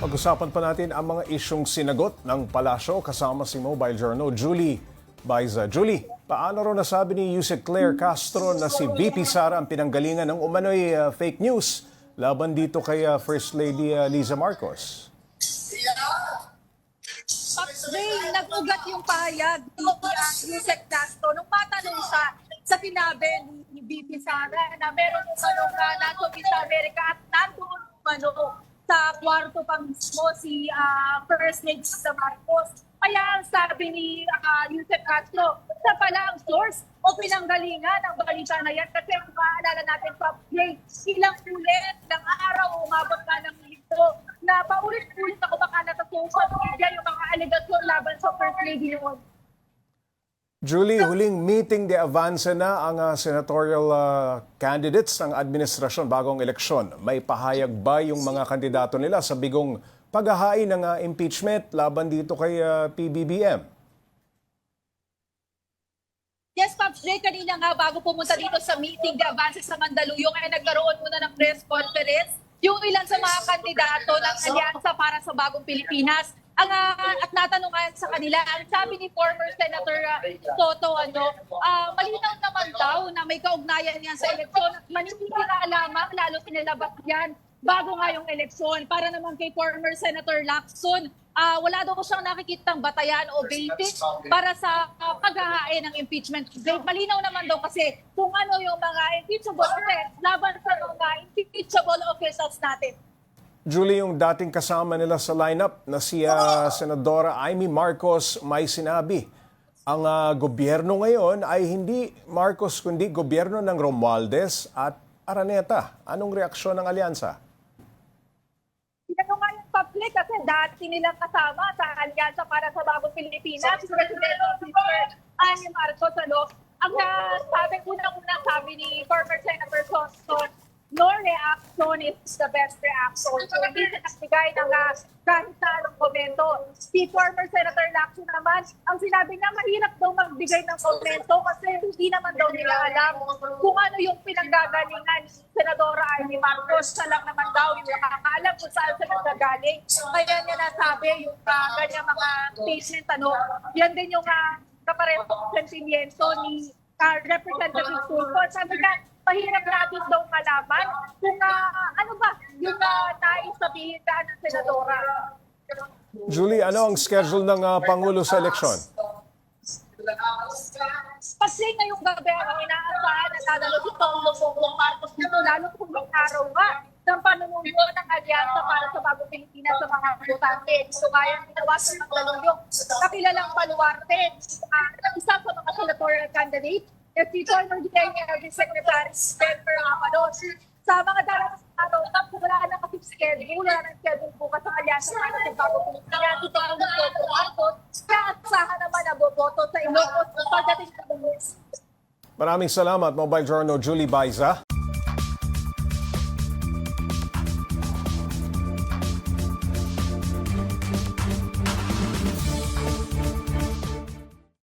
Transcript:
Pag-usapan pa natin ang mga isyong sinagot ng palasyo kasama si Mobile Journal Julie Baiza. Julie, paano ro nasabi ni Yusek Claire Castro na si VP Sara ang pinanggalingan ng umano'y fake news laban dito kay First Lady Liza Marcos? Nag-ugat yung pahayag ni Yusek Castro nung matanong siya sa sinabi ni VP Sara na meron yung NATO sa Amerika at nandoon sa kwarto pa mismo si First Lady Liza Marcos. Kaya ang sabi ni Yusek Castro, sa pala ang source o pinanggalingan ng balita na yan. Kasi kung maalala natin pa, ilang ulit, ilang araw, umabot na ng lito na paulit-ulit na kumakalat sa social media yung mga alegasyon laban sa First Lady noon. Julie, huling meeting de avance na ang senatorial candidates ng administrasyon bagong eleksyon. May pahayag ba yung mga kandidato nila sa bigong paghahain ng impeachment laban dito kay PBBM? Yes, Pops Ray, kanina nga bago pumunta dito sa meeting de avance sa Mandaluyong ay nagkaroon muna ng press conference yung ilan sa mga kandidato ng Alyansa para sa Bagong Pilipinas. At natanong nga sa kanila, ang sabi ni former Senator Soto, malinaw naman daw na may kaugnayan yan sa eleksyon at manipila lamang, lalo pinalabas yan bago nga yung eleksyon. Para naman kay former Senator Lacson, wala daw siyang nakikitang batayan o basis para sa paghahain ng impeachment. Malinaw naman daw kasi kung ano yung mga impeachable offense laban sa mga impeachable officials natin. Julie, yung dating kasama nila sa lineup na si Senadora Amy Marcos may sinabi, ang gobyerno ngayon ay hindi Marcos kundi gobyerno ng Romualdez at Araneta. Anong reaksyon ng alyansa? Tinanong nga yung public kasi dati nilang kasama sa Alyansa para sa Bagong Pilipinas, si Presidente Amy Marcos. Ang unang-unang sabi ni former Senator Soto, no reaction is the best reaction. So hindi siya nagbigay ng kahit sa anong komento. Si former Senator Lacson naman, ang sinabi niya, mahirap daw magbigay ng komento kasi hindi naman daw nila alam kung ano yung pinanggagalingan ni Senadora Amy Marcos. Siya lang naman daw yung nakakaalam kung saan siya naggagaling. Kaya niya nasabi yung ganyang mga statement, yan din yung kaparehong sentimiento ni Representative Tulfo. Sabi niya, mahirap natin daw malaman kung ano ba yung nais sabihin ng senadora. Julie, ano ang schedule ng Pangulo sa eleksyon? Kasi ngayong gabi ang inaasahan na dadalo si Pangulong Bongbong Marcos dito, lalo kung may araw nga ng panununggo ng Alyansa para sa Bagong Pilipinas sa mga botante. So kaya ginawa sa Mandaluyong kakilalang baluarte, isa sa mga senatorial candidate, si former DILG Secretary Spencer Amados. Sa mga darating araw, wala na kasi schedule, wala na schedule bukas sa Alyansa para sa Bagong Pilipinas. Ito ang Bongbong Marcos, kaya asahan naman na boboto sa Ilocos pagdating sa Lunes. Maraming salamat, Mobile Journal Julie Baiza.